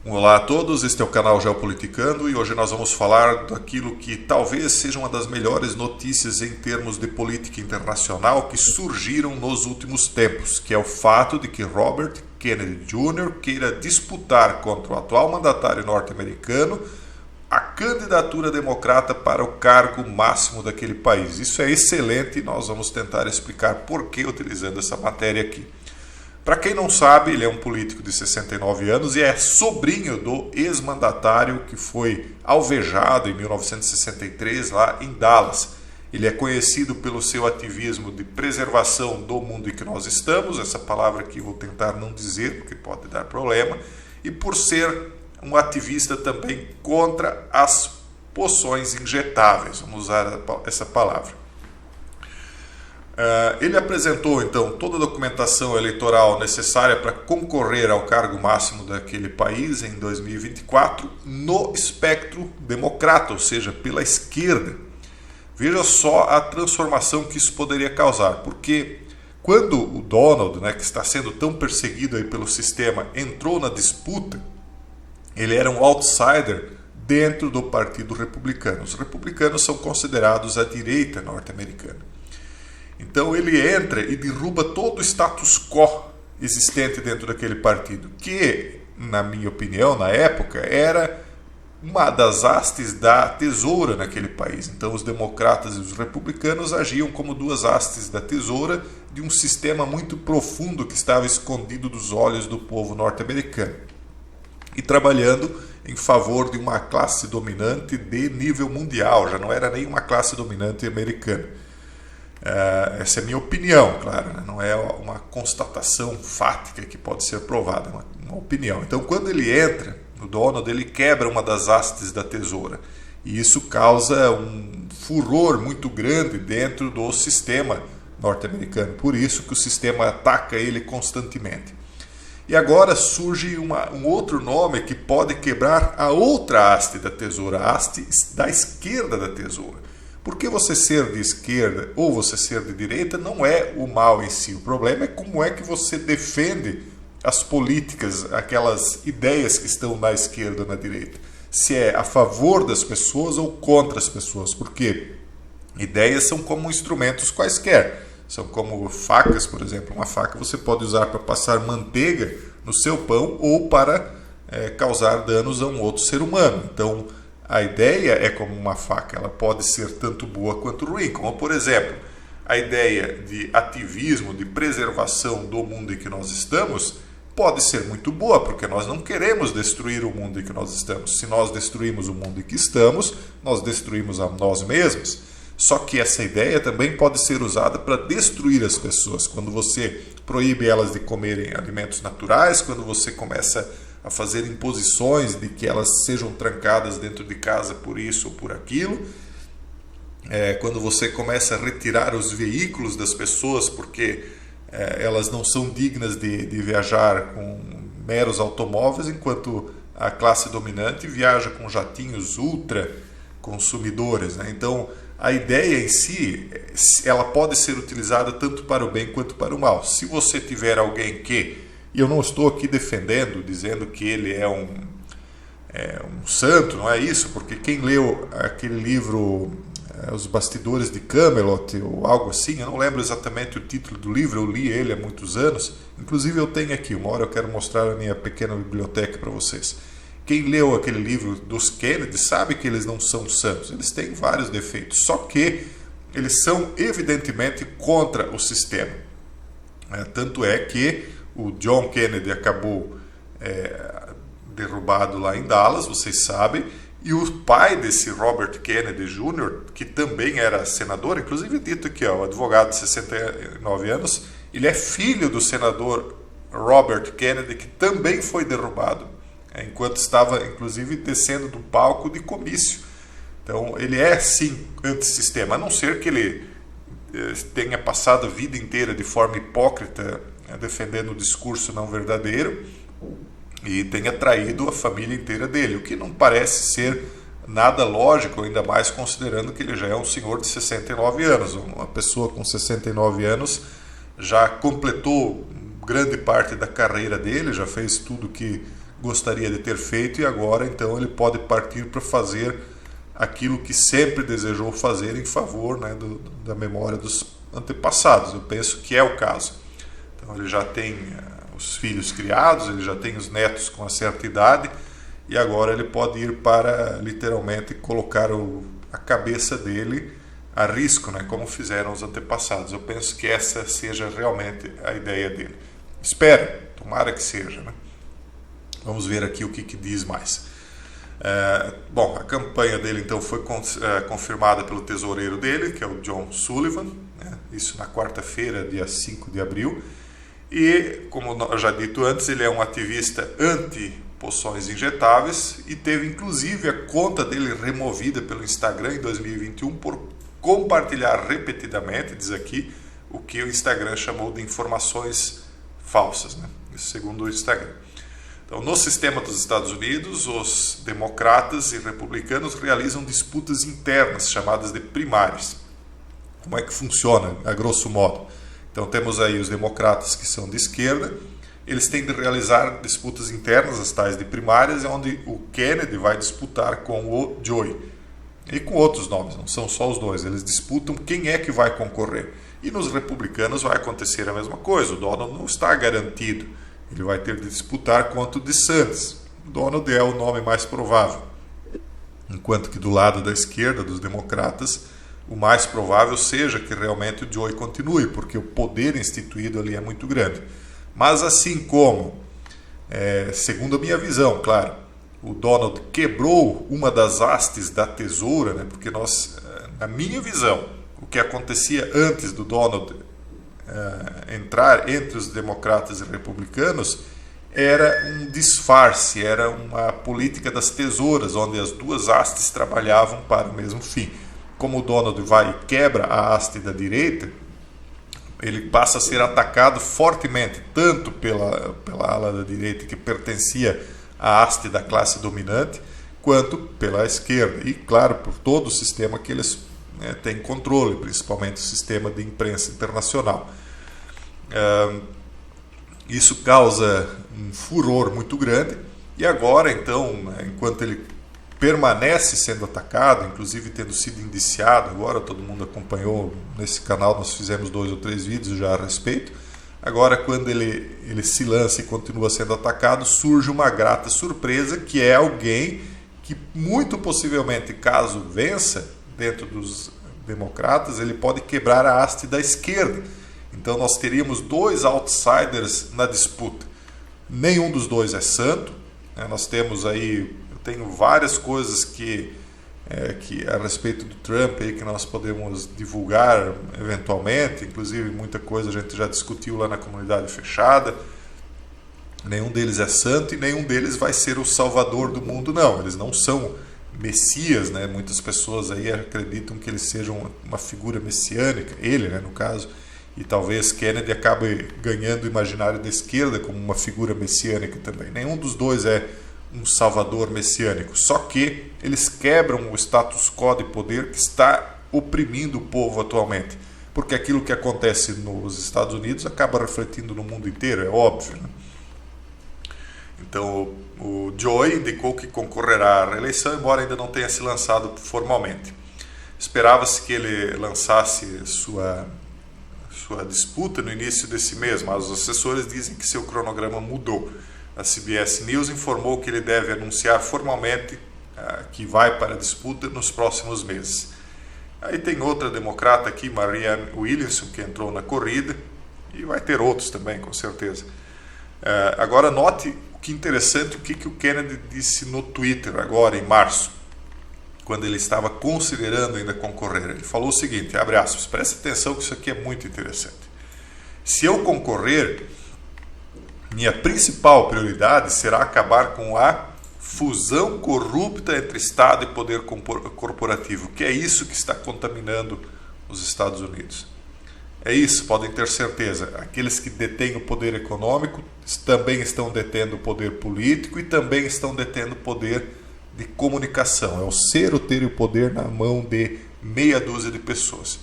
Olá a todos, este é o canal Geopoliticando e hoje nós vamos falar daquilo que talvez seja uma das melhores notícias em termos de política internacional que surgiram nos últimos tempos, que é o fato de que Robert Kennedy Jr. queira disputar contra o atual mandatário norte-americano a candidatura democrata para o cargo máximo daquele país. Isso é excelente e nós vamos tentar explicar por que utilizando essa matéria aqui. Para quem não sabe, ele é um político de 69 anos e é sobrinho do ex-mandatário que foi alvejado em 1963 lá em Dallas. Ele é conhecido pelo seu ativismo de preservação do mundo em que nós estamos, essa palavra que eu vou tentar não dizer porque pode dar problema, e por ser um ativista também contra as poções injetáveis, vamos usar essa palavra. Ele apresentou então toda a documentação eleitoral necessária para concorrer ao cargo máximo daquele país em 2024 no espectro democrata, ou seja, pela esquerda. Veja só a transformação que isso poderia causar, porque quando o Donald, que está sendo tão perseguido aí pelo sistema, entrou na disputa, ele era um outsider dentro do Partido Republicano. Os republicanos são considerados a direita norte-americana. Então ele entra e derruba todo o status quo existente dentro daquele partido, que, na minha opinião, na época, era uma das hastes da tesoura naquele país. Então os democratas e os republicanos agiam como duas hastes da tesoura de um sistema muito profundo que estava escondido dos olhos do povo norte-americano e trabalhando em favor de uma classe dominante de nível mundial, já não era nem uma classe dominante americana. Essa é a minha opinião, claro, não é uma constatação fática que pode ser provada, é uma opinião. Então, quando ele entra, o Donald, ele quebra uma das hastes da tesoura, e isso causa um furor muito grande dentro do sistema norte-americano, por isso que o sistema ataca ele constantemente. E agora surge um outro nome que pode quebrar a outra haste da tesoura, a haste da esquerda da tesoura. Porque você ser de esquerda ou você ser de direita não é o mal em si. O problema é como é que você defende as políticas, aquelas ideias que estão na esquerda ou na direita. Se é a favor das pessoas ou contra as pessoas. Porque ideias são como instrumentos quaisquer. São como facas, por exemplo. Uma faca você pode usar para passar manteiga no seu pão ou para causar danos a um outro ser humano. Então, a ideia é como uma faca, ela pode ser tanto boa quanto ruim, como por exemplo, a ideia de ativismo, de preservação do mundo em que nós estamos, pode ser muito boa, porque nós não queremos destruir o mundo em que nós estamos. Se nós destruímos o mundo em que estamos, nós destruímos a nós mesmos. Só que essa ideia também pode ser usada para destruir as pessoas, quando você proíbe elas de comerem alimentos naturais, quando você começa a fazer imposições de que elas sejam trancadas dentro de casa por isso ou por aquilo, quando você começa a retirar os veículos das pessoas porque elas não são dignas de viajar com meros automóveis, enquanto a classe dominante viaja com jatinhos ultra consumidores, Então, a ideia em si, ela pode ser utilizada tanto para o bem quanto para o mal. Se você tiver alguém que, e eu não estou aqui defendendo, dizendo que ele é um santo, não é isso, porque quem leu aquele livro Os Bastidores de Camelot, ou algo assim, eu não lembro exatamente o título do livro, eu li ele há muitos anos, inclusive eu tenho aqui, uma hora eu quero mostrar a minha pequena biblioteca para vocês. Quem leu aquele livro dos Kennedy sabe que eles não são santos, eles têm vários defeitos, só que eles são evidentemente contra o sistema. Tanto é que o John Kennedy acabou derrubado lá em Dallas, vocês sabem, e o pai desse Robert Kennedy Jr., que também era senador, inclusive dito aqui, o advogado de 69 anos, ele é filho do senador Robert Kennedy, que também foi derrubado, enquanto estava, inclusive, descendo do palco de comício. Então, ele é, sim, antissistema, a não ser que ele tenha passado a vida inteira de forma hipócrita, defendendo o discurso não verdadeiro, e tenha traído a família inteira dele, o que não parece ser nada lógico, ainda mais considerando que ele já é um senhor de 69 anos. Uma pessoa com 69 anos já completou grande parte da carreira dele, já fez tudo que gostaria de ter feito, e agora então ele pode partir para fazer aquilo que sempre desejou fazer em favor, né, da memória dos antepassados. Eu penso que é o caso. Então ele já tem os filhos criados, ele já tem os netos com uma certa idade, e agora ele pode ir para literalmente colocar a cabeça dele a risco, né, como fizeram os antepassados. Eu penso que essa seja realmente a ideia dele. Espero, tomara que seja, né? Vamos ver aqui o que diz mais. Bom, a campanha dele então foi confirmada pelo tesoureiro dele, que é o John Sullivan, né? Isso na quarta-feira, dia 5 de abril. E, como eu já dito antes, ele é um ativista anti-poções injetáveis e teve inclusive a conta dele removida pelo Instagram em 2021 por compartilhar repetidamente, diz aqui, o que o Instagram chamou de informações falsas, né? Isso segundo o Instagram. Então, no sistema dos Estados Unidos, os democratas e republicanos realizam disputas internas chamadas de primárias. Como é que funciona, a grosso modo? Então, temos aí os democratas que são de esquerda, eles têm de realizar disputas internas, as tais de primárias, onde o Kennedy vai disputar com o Joe. E com outros nomes, não são só os dois, eles disputam quem é que vai concorrer. E nos republicanos vai acontecer a mesma coisa, o Donald não está garantido, ele vai ter de disputar contra o DeSantis. O Donald é o nome mais provável, enquanto que do lado da esquerda, dos democratas, o mais provável seja que realmente o Joe continue, porque o poder instituído ali é muito grande. Mas assim como, segundo a minha visão, claro, o Donald quebrou uma das hastes da tesoura, né? Porque na minha visão, o que acontecia antes do Donald entrar entre os democratas e republicanos era um disfarce, era uma política das tesouras, onde as duas hastes trabalhavam para o mesmo fim. Como o Donald vai e quebra a haste da direita, ele passa a ser atacado fortemente, tanto pela ala da direita que pertencia à haste da classe dominante, quanto pela esquerda. E, claro, por todo o sistema que eles têm controle, principalmente o sistema de imprensa internacional. Isso causa um furor muito grande, e agora, então, enquanto ele permanece sendo atacado, inclusive tendo sido indiciado, agora todo mundo acompanhou nesse canal, nós fizemos 2 ou 3 vídeos já a respeito. Agora, quando ele se lança e continua sendo atacado, surge uma grata surpresa, que é alguém que muito possivelmente, caso vença dentro dos democratas, ele pode quebrar a haste da esquerda. Então nós teríamos 2 outsiders na disputa. Nenhum dos dois é santo, né? Nós temos aí, eu tenho várias coisas que a respeito do Trump aí, que nós podemos divulgar eventualmente, inclusive muita coisa a gente já discutiu lá na comunidade fechada. Nenhum deles é santo e nenhum deles vai ser o salvador do mundo, não. Eles não são messias, né? Muitas pessoas aí acreditam que eles sejam uma figura messiânica, ele, né, no caso, e talvez Kennedy acabe ganhando o imaginário da esquerda como uma figura messiânica também. Nenhum dos dois é um salvador messiânico, só que eles quebram o status quo de poder que está oprimindo o povo atualmente, porque aquilo que acontece nos Estados Unidos acaba refletindo no mundo inteiro, é óbvio, né? Então o Joe indicou que concorrerá à reeleição, embora ainda não tenha se lançado formalmente. Esperava-se que ele lançasse sua disputa no início desse mês, mas os assessores dizem que seu cronograma mudou. A CBS News informou que ele deve anunciar formalmente que vai para a disputa nos próximos meses. Aí tem outra democrata aqui, Marianne Williamson, que entrou na corrida, e vai ter outros também, com certeza. Agora note o que interessante, o que o Kennedy disse no Twitter agora em março, quando ele estava considerando ainda concorrer. Ele falou o seguinte, abre aspas, preste atenção que isso aqui é muito interessante. Se eu concorrer, minha principal prioridade será acabar com a fusão corrupta entre Estado e poder corporativo, que é isso que está contaminando os Estados Unidos. É isso, podem ter certeza. Aqueles que detêm o poder econômico também estão detendo o poder político e também estão detendo o poder de comunicação. É o ser, o ter e o poder na mão de meia dúzia de pessoas.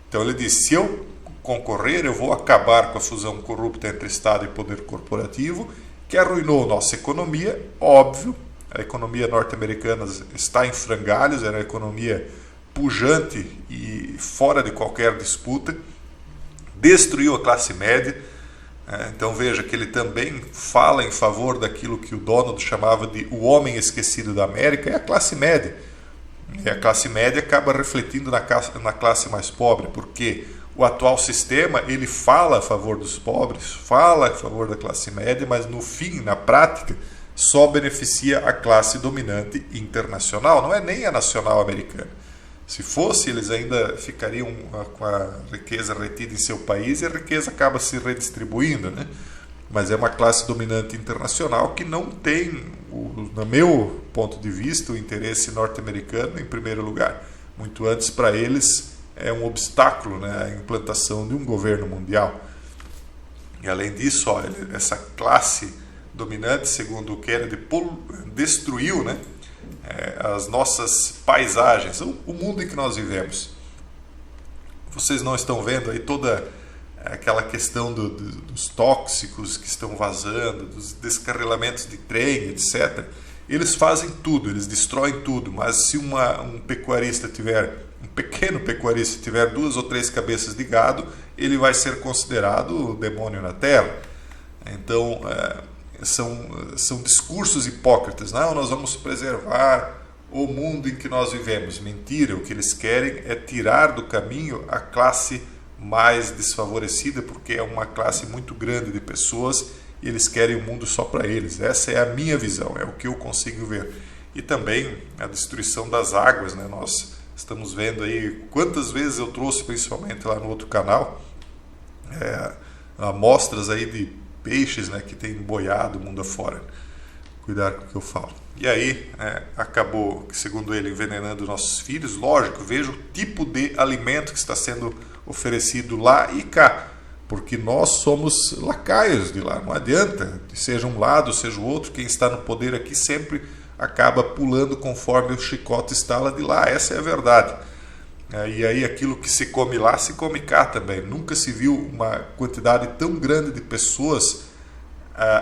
Então ele diz, se eu concorrer, eu vou acabar com a fusão corrupta entre Estado e poder corporativo, que arruinou nossa economia, óbvio. A economia norte-americana está em frangalhos, era uma economia pujante e fora de qualquer disputa, destruiu a classe média. Então veja que ele também fala em favor daquilo que o Donald chamava de o homem esquecido da América, é a classe média. E a classe média acaba refletindo na classe mais pobre, porque o atual sistema ele fala a favor dos pobres, fala a favor da classe média, mas no fim, na prática, só beneficia a classe dominante internacional, não é nem a nacional americana. Se fosse, eles ainda ficariam com a riqueza retida em seu país e a riqueza acaba se redistribuindo, né? Mas é uma classe dominante internacional que não tem, no meu ponto de vista, o interesse norte-americano em primeiro lugar. Muito antes, para eles, é um obstáculo, né, a implantação de um governo mundial. E além disso, essa classe dominante, segundo o Kennedy, destruiu, né, as nossas paisagens, o mundo em que nós vivemos. Vocês não estão vendo aí toda aquela questão dos tóxicos que estão vazando, dos descarrilamentos de trem, etc. Eles fazem tudo, eles destroem tudo, mas se um pecuarista tiver, um pequeno pecuarista tiver 2 ou 3 cabeças de gado, ele vai ser considerado o demônio na terra. Então, são discursos hipócritas. Não, nós vamos preservar o mundo em que nós vivemos. Mentira, o que eles querem é tirar do caminho a classe mais desfavorecida, porque é uma classe muito grande de pessoas e eles querem o mundo só para eles. Essa é a minha visão, é o que eu consigo ver. E também a destruição das águas, né? Nós estamos vendo aí quantas vezes eu trouxe, principalmente lá no outro canal, amostras aí de peixes, né, que tem boiado o mundo afora. Cuidado com o que eu falo. E aí acabou, segundo ele, envenenando nossos filhos. Lógico, veja o tipo de alimento que está sendo oferecido lá e cá, porque nós somos lacaios de lá, não adianta, seja um lado, seja o outro, quem está no poder aqui sempre acaba pulando conforme o chicote estala de lá, essa é a verdade. E aí aquilo que se come lá, se come cá também. Nunca se viu uma quantidade tão grande de pessoas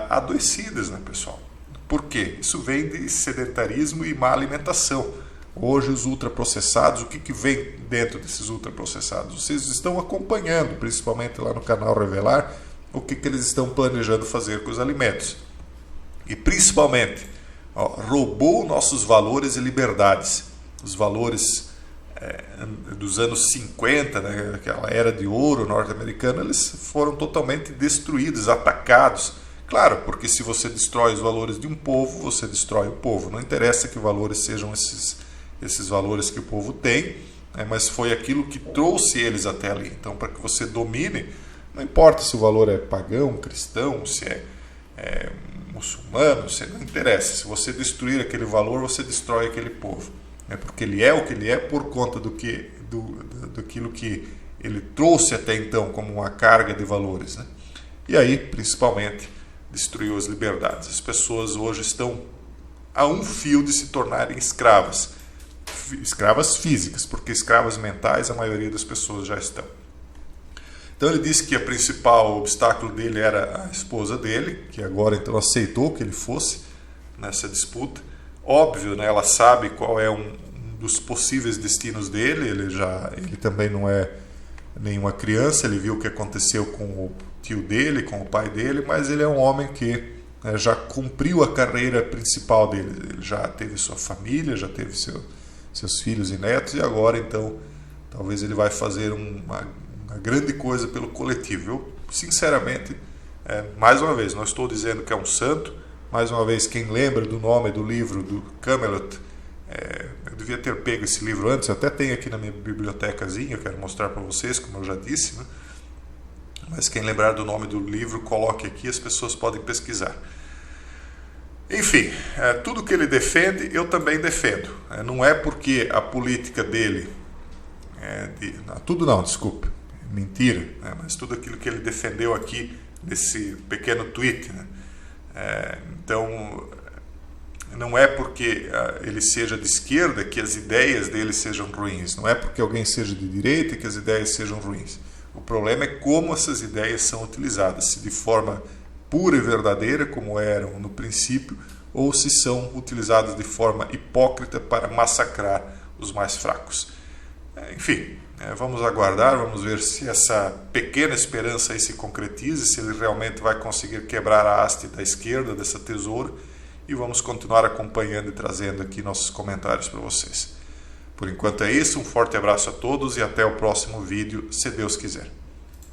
adoecidas, né, pessoal? Por quê? Isso vem de sedentarismo e má alimentação. Hoje os ultraprocessados, o que vem dentro desses ultraprocessados? Vocês estão acompanhando, principalmente lá no canal Revelar, o que eles estão planejando fazer com os alimentos. E principalmente, roubou nossos valores e liberdades. Os valores dos anos 50, né, aquela era de ouro norte-americana, eles foram totalmente destruídos, atacados. Claro, porque se você destrói os valores de um povo, você destrói o povo. Não interessa que valores sejam esses valores que o povo tem, mas foi aquilo que trouxe eles até ali. Então, para que você domine, não importa se o valor é pagão, cristão, se é muçulmano, não interessa. Se você destruir aquele valor, você destrói aquele povo. Porque ele é o que ele é por conta daquilo que ele trouxe até então como uma carga de valores, né? E aí, principalmente, destruiu as liberdades. As pessoas hoje estão a um fio de se tornarem escravas. Escravas físicas, porque escravas mentais a maioria das pessoas já estão. Então ele disse que o principal obstáculo dele era a esposa dele, que agora então aceitou que ele fosse nessa disputa. Óbvio, né, ela sabe qual é um dos possíveis destinos dele. Ele também não é nenhuma criança, ele viu o que aconteceu com o tio dele, com o pai dele, mas ele é um homem que já cumpriu a carreira principal dele. Ele já teve sua família, já teve seus filhos e netos, e agora então talvez ele vai fazer uma grande coisa pelo coletivo. Eu, sinceramente, mais uma vez, não estou dizendo que é um santo. Mais uma vez, quem lembra do nome do livro do Camelot, eu devia ter pego esse livro antes, eu até tenho aqui na minha bibliotecazinha, eu quero mostrar para vocês, como eu já disse, né? Mas quem lembrar do nome do livro, coloque aqui, as pessoas podem pesquisar. Enfim, tudo que ele defende, eu também defendo. Não é porque a política dele, mentira, né? Mas tudo aquilo que ele defendeu aqui, nesse pequeno tweet, né? Então, não é porque ele seja de esquerda que as ideias dele sejam ruins. Não é porque alguém seja de direita que as ideias sejam ruins. O problema é como essas ideias são utilizadas. Se de forma pura e verdadeira, como eram no princípio, ou se são utilizadas de forma hipócrita para massacrar os mais fracos. Enfim, vamos aguardar, vamos ver se essa pequena esperança aí se concretiza, se ele realmente vai conseguir quebrar a haste da esquerda dessa tesoura, e vamos continuar acompanhando e trazendo aqui nossos comentários para vocês. Por enquanto é isso, um forte abraço a todos e até o próximo vídeo, se Deus quiser.